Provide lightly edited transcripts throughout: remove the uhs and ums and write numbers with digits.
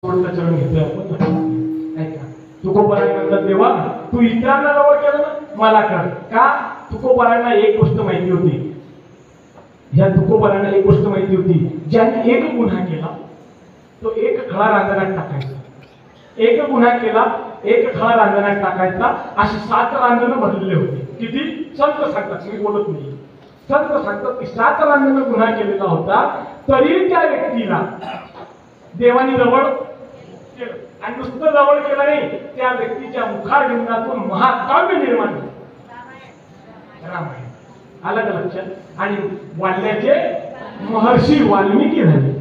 चरण घेतोय आपण. ऐका, तुकोबाराय म्हणतात देवा तू इतरांना जवळ केलं ना, मला कर का. तुकोबारायांना एक गोष्ट माहिती होती, या तुकोबारायांना एक गोष्ट माहिती होती, ज्याने एक गुन्हा केला तो एक खळा रांजणात टाकायचा, एक गुन्हा केला एक खळा रांजणात टाकायचा, अशी 7 रांजणं भरलेले होते. किती संत सांगतात, मी बोलत नाही, संत सांगतात की 7 रांजणं गुन्हा केलेला होता, तरी त्या व्यक्तीला देवानी जवळ केलं. आणि नुसतं जवळ केलं नाही, त्या व्यक्तीच्या मुखारविंदातून महाकाव्य निर्माण झालं, रामायण. आलं का लक्षात. आणि वाल्ल्याचे महर्षी वाल्मिकी झाले.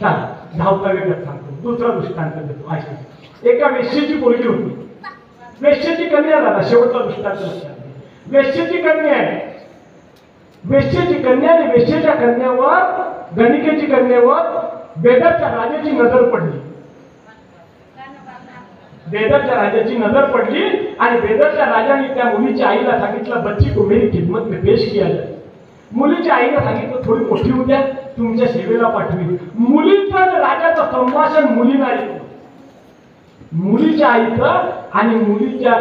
चला धावता वेगळं सांगतो, दुसरा दृष्टांत देतो. ऐका, एका वेश्येची पोरगी होती, वेश्येची कन्या झाला. शेवटचा दृष्टांत लक्षात. वेश्येची कन्या आहे, वेश्येची कन्या आणि वेश्येच्या कन्यावर, गणिकेची कन्यावर बेदरच्या राजाची नजर पडली. बेदरच्या राजाची नजर पडली आणि बेदरच्या राजाने त्या मुलीच्या आईला सांगितलं, बच्ची को मेरी खिदमत में पेश किया जाए. मुलीच्या आईला सांगितलं, थोडी मोठी होऊ द्या, तुमच्या सेवेला पाठवी. मुलीचं राजाचं संभाषण मुलीनं ऐकलं, मुलीच्या आईचं आणि मुलीच्या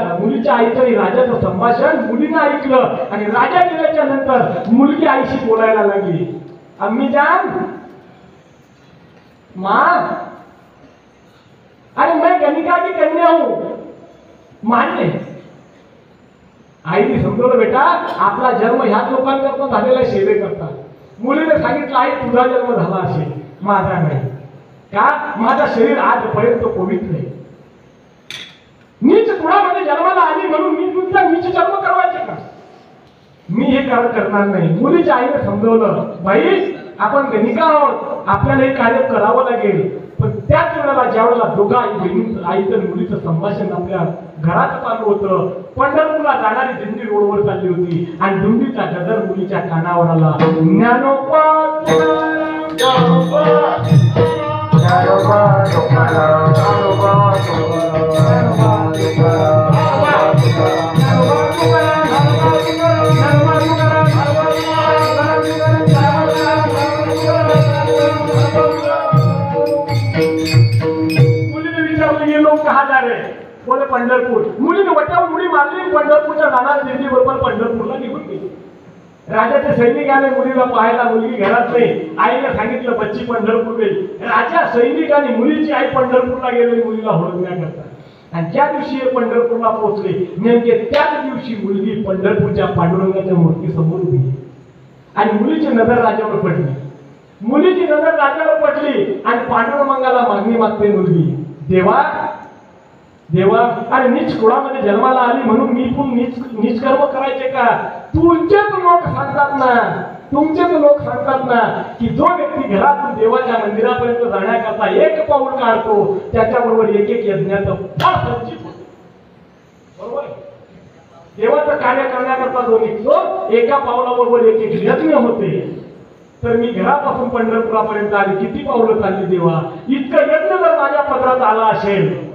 आईचं आणि राजाचं संभाषण मुलीनं ऐकलं. आणि राजा गेल्याच्या नंतर मुलगी आईशी बोलायला लागली, अम्मी जान, मां, अरे मैं गणिका की कन्या हूं, मान्य. आईने समजवलं, बेटा आपला जन्म ह्याच लोकांकरता झालेला सेवे करता. मुलीने सांगितलं, आई तुझा जन्म झाला असेल, माझा नाही का, माझा शरीर आजपर्यंत पवित्र आहे. नीच कुणामध्ये जन्माला आली म्हणून मी तुमचा नीच जन्म करवायचे का, मी हे करणार नाही. मुलीच्या आईने समजवलं, बाई आपण गणिका आहोत, आपल्याला हे कार्य करावं लागेल. पण त्याच वेळेला ज्या वेळेला दोघा आई बहिणीचं, आईचं मुलीचं संभाषण आपल्या घरात चालू होतं, पंढरपूरला जाणारी दिंडी रोडवर चालली होती आणि दिंडीचा गजर मुलीच्या कानावर आला, ज्ञानोबा ज्ञानोबा ज्ञानोबा ज्ञानोबा बोले पंढरपूर. मुलीने वट्यावर मुली मारली, पंढरपूरच्या जाणार दिंडी बरोबर पंढरपूरला निघून गेली. राजाचे सैनिक आले मुलीला पाहायला, मुलगी घरात नाही. आईने सांगितलं, बच्ची पंढरपूर गेली. राजा, सैनिक आणि मुलीची आई पंढरपूरला गेली मुलीला हुडकण्याकरता. आणि ज्या दिवशी हे पंढरपूरला पोहोचले, नेमके त्याच दिवशी मुलगी पंढरपूरच्या पांडुरंगाच्या मूर्तीसमोर उभी आणि मुलीची नजर राजावर पडली. मुलीची नजर राजावर पडली आणि पांडुरंगाला मागणी मागते मुलगी, देवा देवा, अरे नीच कुळामध्ये जन्माला आली म्हणून मी पण नीच कर्म करायचे का. तुमचेच लोक सांगतात ना की जो व्यक्ती घरातून देवाच्या मंदिरापर्यंत जाण्याकरता एक पाऊल काढतो, त्याच्याबरोबर एक यज्ञाचं फळ संचित होते. बरोबर, देवाचं कार्य करण्याकरता जो निघतो, एका पावलाबरोबर एक यज्ञ होते. तर मी घरापासून पंढरपुरापर्यंत आली, किती पावलं चालली देवा. इतकं यज्ञ जर माझ्या पदरात आला असेल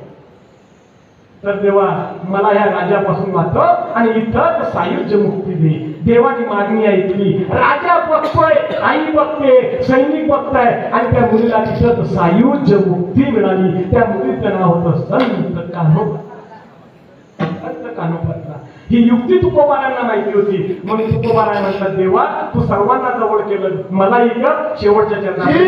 तर देवा मला ह्या राजापासून वाचव आणि इथं सायुज्य मुक्ती दे. देवाची मागणी ऐकली. राजा बघतोय, आई बघते, सैनिक बघताय आणि त्या मुलीला तिथं सायुज्य मुक्ती मिळाली. त्या मुलीचं नाव होतं संत कान्होबा. संत कान्होबा. ही युक्ती तुकोबारायांना माहिती होती, म्हणून तुकोबाराय म्हणतात, देवा तू सर्वांना जवळ केलं, मलाही कर. शेवटच्या चरणापर्यंत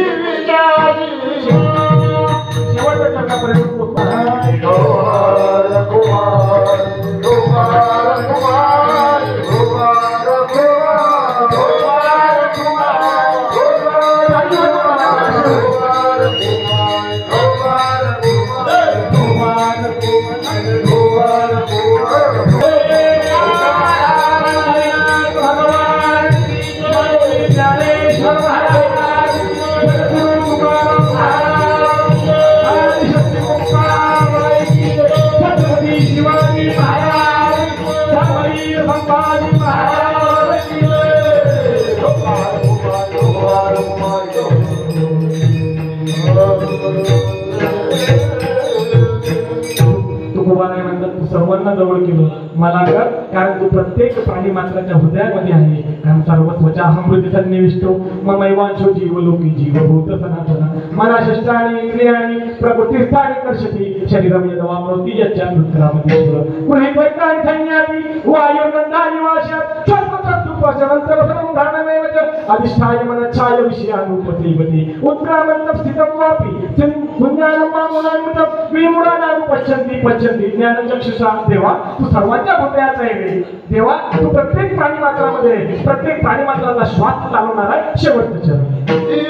सर्वांना जवळ केलं मला कर, कारण तू प्रत्येक प्राणी मात्राच्या हृदयामध्ये आहे. कारण सर्वस्वच्या अहमृती सन्निविष्टो ममैवांशो जीवलोकी जीवभूत सनातन मना शस्त्राणि इंद्रियाणि प्रकृतिस्थानि कर्षति शरीरं यदवाप्नोति यच्चाप्युत्क्रामतीश्वर गृहीत्वैतानि संयाति वायुर्गन्धानि वाशयात् स्वल्पतत्त्वपशवन्तरसनं धानमेव च अधिष्ठाय मनच्छाय विषयानुपसेवते उत्क्रामन्तं स्थितं वापि पुण्यानं मामुनान्वितं विमूढानानुपश्यन्ति पश्यन्ति ज्ञानचक्षुषा. देवा तू सर्वांच्या हृदयात आहे रे देवा. तू प्रत्येक प्राणी मात्रामध्ये प्रत्येक प्राणी मात्राला श्वास चालवणार आहे. शेवटचं चरण जीवना